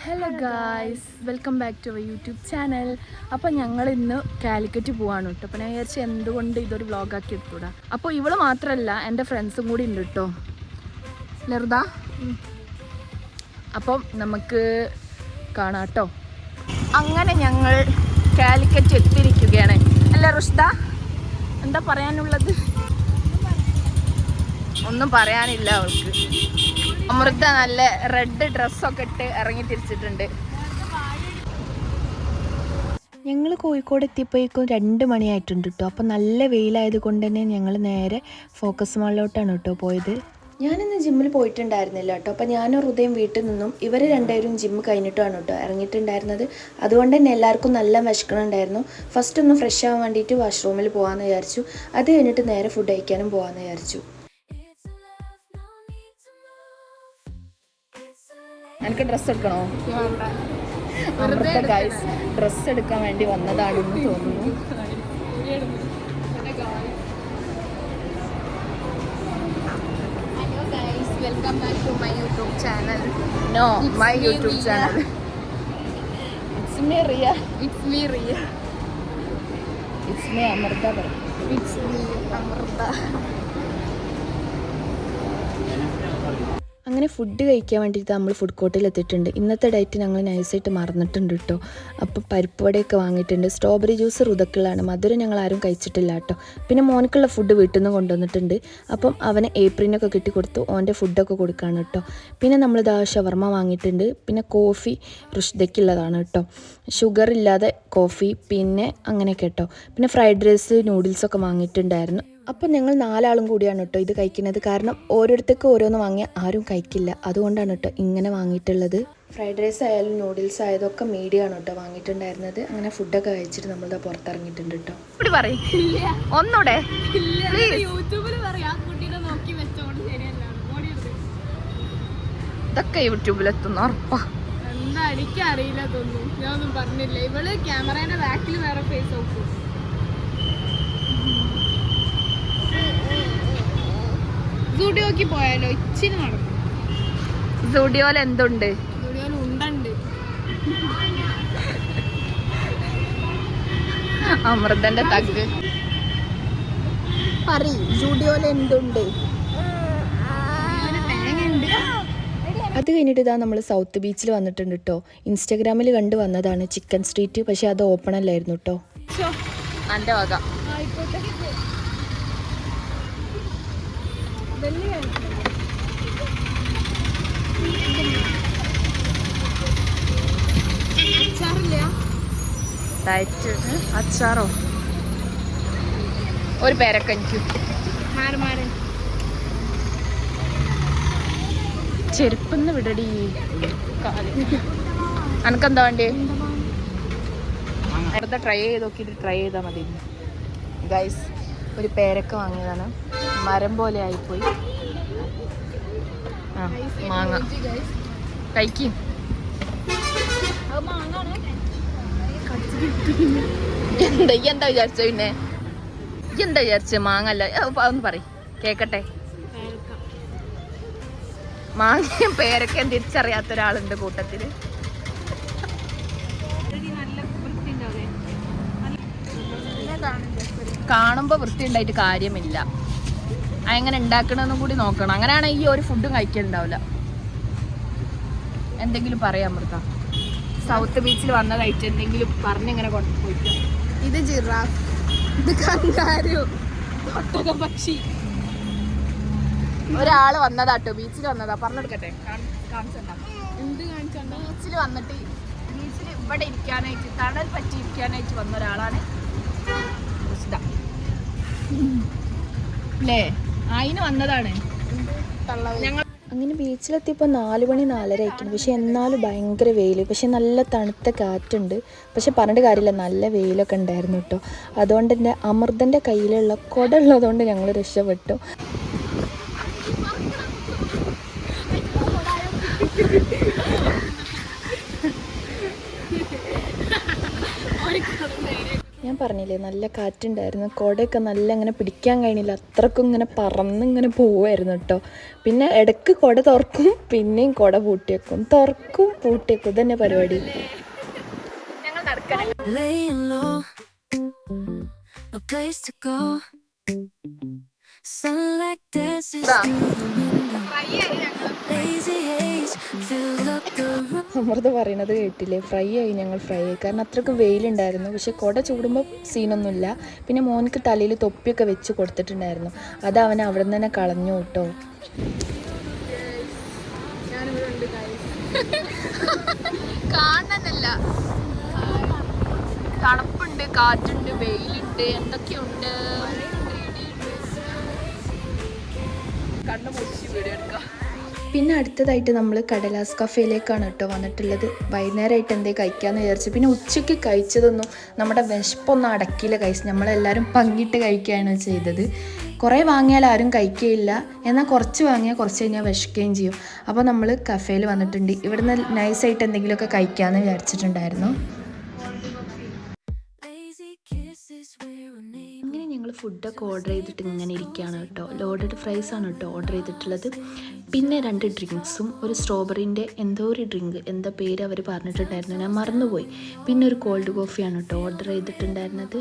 Hello guys, welcome back to our YouTube channel. അപ്പോൾ ഞങ്ങൾ ഇന്ന് കാലിക്കറ്റ് പോവാണ് കേട്ടോ. അപ്പോൾ ഞാൻ വിചാരിച്ചു എന്തുകൊണ്ട് ഇതൊരു വ്ളോഗാക്കി എടുത്തൂടാ. അപ്പോൾ ഇവള് മാത്രമല്ല, എൻ്റെ ഫ്രണ്ട്സും കൂടി ഉണ്ട് കേട്ടോ. ലർദ, അപ്പം നമുക്ക് കാണാം കേട്ടോ. അങ്ങനെ ഞങ്ങൾ കാലിക്കറ്റ് എത്തിയിരിക്കുകയാണ്. അല്ല റുഷ്ദ, എന്താ പറയാനുള്ളത്? ഒന്നും പറയാനില്ല അവൾക്ക്. അമൃത നല്ല റെഡ് ഡ്രസ്സൊക്കെ ഇട്ട് ഇറങ്ങി തിരിച്ചിട്ടുണ്ട്. ഞങ്ങൾ കോഴിക്കോട് എത്തിയപ്പോഴേക്കും 2 മണിയായിട്ടുണ്ട് കേട്ടോ. അപ്പോൾ നല്ല വെയിലായത് കൊണ്ട് തന്നെ ഞങ്ങൾ നേരെ ഫോക്കസ് മാളിലോട്ടാണ് കേട്ടോ പോയത്. ഞാനിന്ന് ജിമ്മിൽ പോയിട്ടുണ്ടായിരുന്നില്ല കേട്ടോ. അപ്പോൾ ഞാനും ഹൃദയം വീട്ടിൽ നിന്നും ഇവർ രണ്ടുപേരും ജിമ്മ് കഴിഞ്ഞിട്ടാണ് കേട്ടോ ഇറങ്ങിയിട്ടുണ്ടായിരുന്നത്. അതുകൊണ്ട് തന്നെ എല്ലാവർക്കും നല്ല വിശക്കണുണ്ടായിരുന്നു. ഫസ്റ്റ് ഒന്ന് ഫ്രഷ് ആവാൻ വേണ്ടിയിട്ട് വാഷ്റൂമിൽ പോകാമെന്ന് വിചാരിച്ചു. അത് കഴിഞ്ഞിട്ട് നേരെ ഫുഡ് കഴിക്കാനും പോകാമെന്ന് വിചാരിച്ചു. എനിക്ക് ഡ്രസ്സ് എടുക്കണോ? ഡ്രസ്സ് എടുക്കാൻ വേണ്ടി വന്നതാണെന്ന് തോന്നുന്നു. Welcome back to my YouTube channel. No, my YouTube channel. It's me Riya. It's me Riya. It's me Amrita. It's me Amrita. അങ്ങനെ ഫുഡ് കഴിക്കാൻ വേണ്ടിയിട്ട് നമ്മൾ ഫുഡ് കോർട്ടിൽ എത്തിയിട്ടുണ്ട്. ഇന്നത്തെ ഡേറ്റ് ഞങ്ങൾ നൈസായിട്ട് മറന്നിട്ടുണ്ട് കേട്ടോ. അപ്പോൾ പരിപ്പ് വടയൊക്കെ വാങ്ങിയിട്ടുണ്ട്. സ്ട്രോബെറി ജ്യൂസ് റുതക്കിളാണ്. മധുരം ഞങ്ങൾ ആരും കഴിച്ചിട്ടില്ല കേട്ടോ. പിന്നെ മോനക്കുള്ള ഫുഡ് വീട്ടിൽ നിന്ന് കൊണ്ടുവന്നിട്ടുണ്ട്. അപ്പം അവന് ഏപ്രിനൊക്കെ കിട്ടിക്കൊടുത്തു. ഓൻ്റെ ഫുഡൊക്കെ കൊടുക്കുകയാണ് കേട്ടോ. പിന്നെ നമ്മളിതാ ഷവർമ വാങ്ങിയിട്ടുണ്ട്. പിന്നെ കോഫി റുഷ്ദയ്ക്കുള്ളതാണ് കേട്ടോ. ഷുഗർ ഇല്ലാതെ കോഫി, പിന്നെ അങ്ങനെയൊക്കെ കേട്ടോ. പിന്നെ ഫ്രൈഡ് റൈസ്, നൂഡിൽസൊക്കെ വാങ്ങിയിട്ടുണ്ടായിരുന്നു. അപ്പോൾ ഞങ്ങൾ 4 ആളും കൂടിയാണ് കേട്ടോ ഇത് കഴിക്കുന്നത്. കാരണം ഓരോരുത്തർക്ക് ഓരോന്ന് വാങ്ങിയാൽ ആരും കഴിക്കില്ല. അതുകൊണ്ടാണ് കേട്ടോ ഇങ്ങനെ വാങ്ങിയിട്ടുള്ളത്. ഫ്രൈഡ് റൈസ് ആയാലും നൂഡിൽസ് ആയതും ഒക്കെ മീഡിയമാണ് കേട്ടോ വാങ്ങിയിട്ടുണ്ടായിരുന്നത്. അങ്ങനെ ഫുഡൊക്കെ കഴിച്ചിട്ട് നമ്മളിതാ പുറത്തിറങ്ങിയിട്ടുണ്ട് കേട്ടോ. ഒന്നൂടെ ഇതൊക്കെ യൂട്യൂബിലെത്തുന്ന ഉറപ്പാ. എന്താ എനിക്കറിയില്ല തോന്നുന്നു. ഞാനൊന്നും പറഞ്ഞില്ല. ഇവള് ക്യാമറേന്റെ ബാക്കിൽ വേറെ ഫേസ് നോക്കും. സ്റ്റുഡിയോക്ക് പോയാലോ? ഇച്ചിരി നടക്കും. സ്റ്റുഡിയോയിൽ എന്തുണ്ട്? സ്റ്റുഡിയോയിൽ ഉണ്ടുണ്ട്. അമൃതന്റെ തഗ് പറ. സ്റ്റുഡിയോയിൽ എന്തുണ്ട്? അത് കഴിഞ്ഞിട്ട് ഇതാ നമ്മൾ സൗത്ത് ബീച്ചിൽ വന്നിട്ടുണ്ട് കേട്ടോ. ഇൻസ്റ്റാഗ്രാമിൽ കണ്ടു വന്നതാണ് ചിക്കൻ സ്ട്രീറ്റ്. പക്ഷെ അത് ഓപ്പൺ അല്ലായിരുന്നു കേട്ടോ. എൻ്റെ വക. അച്ചാറോ? ഒരു പേരക്കനിക്ക്. ചെരുപ്പെന്ന് വിടടി. എനക്കെന്താ വേണ്ടി? അടുത്ത ട്രൈ ചെയ്ത് നോക്കിയിട്ട് ട്രൈ ചെയ്താൽ മതി. ഗൈസ്, ഒരു പേരക്ക വാങ്ങിയതാണ്. മരം പോലെ ആയിപ്പോയി. ആ മാങ്ങ കഴിക്കും. എന്താ വിചാരിച്ച? പിന്നെ എന്താ വിചാരിച്ച? മാങ്ങല്ല ഒന്ന് പറ കേക്കട്ടെ. മാങ്ങയും പേരക്കയും തിരിച്ചറിയാത്ത ഒരാളുണ്ട് കൂട്ടത്തില്. കാണുമ്പോ വൃത്തി ഉണ്ടായിട്ട് കാര്യമില്ല. അതെങ്ങനെ ഉണ്ടാക്കണമെന്നും കൂടി നോക്കണം. അങ്ങനെയാണെങ്കിൽ ഈ ഒരു ഫുഡും കഴിക്കലുണ്ടാവില്ല. എന്തെങ്കിലും പറയാൻ മൃത. സൗത്ത് ബീച്ചിൽ വന്നതായിട്ട് എന്തെങ്കിലും പറഞ്ഞിങ്ങനെ കൊണ്ടുപോയിട്ടോ. ഇത് ജിറാഫ്, ഇത് കങ്കാരു, ഒട്ടകപക്ഷി. ഒരാള് വന്നതാട്ടോ, ബീച്ചിൽ വന്നതാ. പറഞ്ഞെടുക്കട്ടെ, കാണിച്ചോ. എന്ത് കാണിച്ചോ? ബീച്ചിൽ വന്നിട്ട് ബീച്ചിൽ ഇവിടെ ഇരിക്കാനായിട്ട്, തണൽ പറ്റി ഇരിക്കാനായിട്ട് വന്ന ഒരാളാണ് അല്ലേ? അതിന് വന്നതാണ് ഞങ്ങൾ. അങ്ങനെ ബീച്ചിലെത്തിയപ്പോൾ 4 മണി 4:30 ആയിരിക്കണം. പക്ഷെ എന്നാലും ഭയങ്കര വെയിൽ. പക്ഷെ നല്ല തണുത്ത കാറ്റുണ്ട്. പക്ഷെ പറഞ്ഞിട്ട് കാര്യമില്ല, നല്ല വെയിലൊക്കെ ഉണ്ടായിരുന്നു കേട്ടോ. അതുകൊണ്ട് തന്നെ അമൃതൻ്റെ കയ്യിലുള്ള കുട ഉള്ളതുകൊണ്ട് ഞങ്ങൾ രക്ഷപ്പെട്ടു. ഞാൻ പറഞ്ഞില്ലേ നല്ല കാറ്റുണ്ടായിരുന്നു, കുടയൊക്കെ നല്ല ഇങ്ങനെ പിടിക്കാൻ കഴിഞ്ഞില്ല, അത്രക്കും ഇങ്ങനെ പറന്നിങ്ങനെ പോവായിരുന്നു കേട്ടോ. പിന്നെ ഇടയ്ക്ക് കുട തുറക്കും, പിന്നെയും കുട പൂട്ടിയേക്കും, തുറക്കും പൂട്ടിയേക്കും, ഇതന്നെ പരിപാടി. അമൃത പറയണത് കേട്ടില്ലേ, ഫ്രൈ ആയി, ഞങ്ങൾ ഫ്രൈ ആയി. കാരണം അത്രയ്ക്ക് വെയിലുണ്ടായിരുന്നു. പക്ഷെ കുട ചൂടുമ്പോൾ സീനൊന്നുമില്ല. പിന്നെ മോനിക്ക് തലയിൽ തൊപ്പിയൊക്കെ വെച്ച് കൊടുത്തിട്ടുണ്ടായിരുന്നു, അത് അവൻ അവിടെ നിന്ന് തന്നെ കളഞ്ഞു കേട്ടോ. കാണാനല്ല, തണുപ്പുണ്ട്, കാറ്റുണ്ട്, വെയിലുണ്ട്, എന്തൊക്കെയുണ്ട്. കണ്ണു മുടിച്ച് വീഡിയോ എടുക്കാം. പിന്നെ അടുത്തതായിട്ട് നമ്മൾ കടലാസ് കഫേയിലേക്കാണ് കേട്ടോ വന്നിട്ടുള്ളത്. വൈകുന്നേരമായിട്ട് എന്തേ കഴിക്കാമെന്ന് വിചാരിച്ചു. പിന്നെ ഉച്ചയ്ക്ക് കഴിച്ചതൊന്നും നമ്മുടെ വിശപ്പൊന്നും അടക്കിയില്ല കഴിച്ച്, നമ്മളെല്ലാവരും പങ്കിട്ട് കഴിക്കുകയാണ് ചെയ്തത്. കുറേ വാങ്ങിയാൽ ആരും കഴിക്കുകയില്ല, എന്നാൽ കുറച്ച് വാങ്ങിയാൽ കുറച്ച് കഴിഞ്ഞാൽ വിശക്കുകയും ചെയ്യും. അപ്പോൾ നമ്മൾ കഫേയിൽ വന്നിട്ടുണ്ട്. ഇവിടുന്ന് നൈസായിട്ട് എന്തെങ്കിലുമൊക്കെ കഴിക്കാമെന്ന് വിചാരിച്ചിട്ടുണ്ടായിരുന്നു. അങ്ങനെ ഞങ്ങൾ ഫുഡൊക്കെ ഓർഡർ ചെയ്തിട്ട് ഇങ്ങനെ ഇരിക്കുകയാണ് കേട്ടോ. ലോഡഡ് ഫ്രൈസ് ആണ് കേട്ടോ ഓർഡർ ചെയ്തിട്ടുള്ളത്. പിന്നെ 2 ഡ്രിങ്ക്സും ഒരു സ്ട്രോബെറിൻ്റെ എന്തോ ഒരു ഡ്രിങ്ക്, എന്താ പേര് അവർ പറഞ്ഞിട്ടുണ്ടായിരുന്നു, ഞാൻ മറന്നുപോയി. പിന്നെ ഒരു കോൾഡ് കോഫിയാണ് കേട്ടോ ഓർഡർ ചെയ്തിട്ടുണ്ടായിരുന്നത്.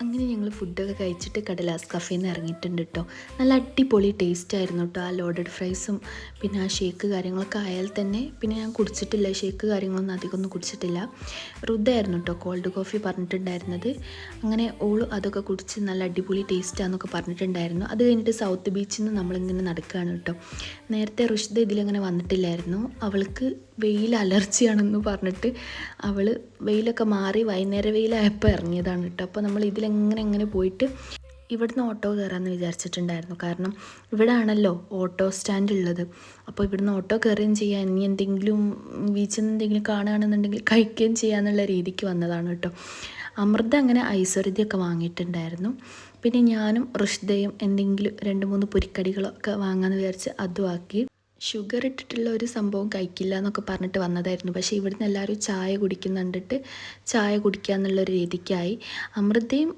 അങ്ങനെ ഞങ്ങൾ ഫുഡൊക്കെ കഴിച്ചിട്ട് കടലാസ് കഫേയിൽ നിന്ന് ഇറങ്ങിയിട്ടുണ്ട് കേട്ടോ. നല്ല അടിപൊളി ടേസ്റ്റ് ആയിരുന്നു കേട്ടോ ആ ലോഡഡ് ഫ്രൈസും. പിന്നെ ആ ഷേക്ക് കാര്യങ്ങളൊക്കെ ആയാൽ തന്നെ, പിന്നെ ഞാൻ കുടിച്ചിട്ടില്ല, ഷേക്ക് കാര്യങ്ങളൊന്നും അധികമൊന്നും കുടിച്ചിട്ടില്ല. റുദായിരുന്നു കേട്ടോ കോൾഡ് കോഫി പറഞ്ഞിട്ടുണ്ടായിരുന്നത്. അങ്ങനെ ഓള് അതൊക്കെ കുടിച്ച് നല്ല അടിപൊളി ടേസ്റ്റാന്നൊക്കെ പറഞ്ഞിട്ടുണ്ടായിരുന്നു. അത് കഴിഞ്ഞിട്ട് സൗത്ത് ബീച്ചിൽ നിന്ന് നമ്മളിങ്ങനെ നടക്കുകയാണ് കേട്ടോ. നേരത്തെ റുഷിദ ഇതിലങ്ങനെ വന്നിട്ടില്ലായിരുന്നു, അവൾക്ക് വെയിൽ അലർജിയാണെന്ന് പറഞ്ഞിട്ട് അവൾ വെയിലൊക്കെ മാറി വൈകുന്നേര വെയിലായപ്പോൾ ഇറങ്ങിയതാണ് കേട്ടോ. അപ്പോൾ നമ്മൾ ഇതിലെങ്ങനെ പോയിട്ട് ഇവിടുന്ന് ഓട്ടോ കയറാമെന്ന് വിചാരിച്ചിട്ടുണ്ടായിരുന്നു. കാരണം ഇവിടെ ആണല്ലോ ഓട്ടോ സ്റ്റാൻഡ് ഉള്ളത്. അപ്പോൾ ഇവിടുന്ന് ഓട്ടോ കയറുകയും ചെയ്യാം, ഇനി എന്തെങ്കിലും ബീച്ചിൽ നിന്ന് എന്തെങ്കിലും കാണുകയാണെന്നുണ്ടെങ്കിൽ കഴിക്കുകയും ചെയ്യാമെന്നുള്ള രീതിക്ക് വന്നതാണ് കേട്ടോ. അമൃത അങ്ങനെ ഐശ്വര്യതയൊക്കെ വാങ്ങിയിട്ടുണ്ടായിരുന്നു. പിന്നെ ഞാനും റുഷിദയും എന്തെങ്കിലും 2-3 പൊരിക്കടികളൊക്കെ വാങ്ങാമെന്ന് വിചാരിച്ച് അതും ആക്കി. ഷുഗർ ഇട്ടിട്ടുള്ള ഒരു സംഭവം കഴിക്കില്ല എന്നൊക്കെ പറഞ്ഞിട്ട് വന്നതായിരുന്നു. പക്ഷേ ഇവിടുന്ന് എല്ലാവരും ചായ കുടിക്കുന്നുണ്ടിട്ട് ചായ കുടിക്കുക എന്നുള്ളൊരു രീതിക്കായി. അമൃതയും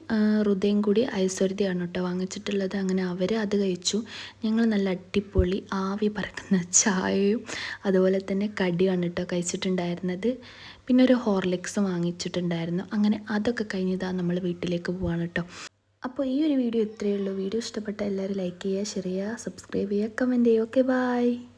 റുദയും കൂടി ഐശ്വര്യതയാണ് കേട്ടോ വാങ്ങിച്ചിട്ടുള്ളത്. അങ്ങനെ അവർ അത് കഴിച്ചു. ഞങ്ങൾ നല്ല അടിപൊളി ആവി പറക്കുന്ന ചായയും അതുപോലെ തന്നെ കടിയാണ് കേട്ടോ കഴിച്ചിട്ടുണ്ടായിരുന്നത്. പിന്നെ ഒരു ഹോർലിക്സും വാങ്ങിച്ചിട്ടുണ്ടായിരുന്നു. അങ്ങനെ അതൊക്കെ കഴിഞ്ഞതാണ് നമ്മൾ വീട്ടിലേക്ക് പോവാണ് കേട്ടോ. അപ്പോൾ ഈ ഒരു വീഡിയോ ഇത്രയേ ഉള്ളൂ. വീഡിയോ ഇഷ്ടപ്പെട്ട എല്ലാവരും ലൈക്ക് ചെയ്യുക, ഷെയർ ചെയ്യുക, സബ്സ്ക്രൈബ് ചെയ്യുക, കമൻറ്റ് ചെയ്യുക. Okay, by.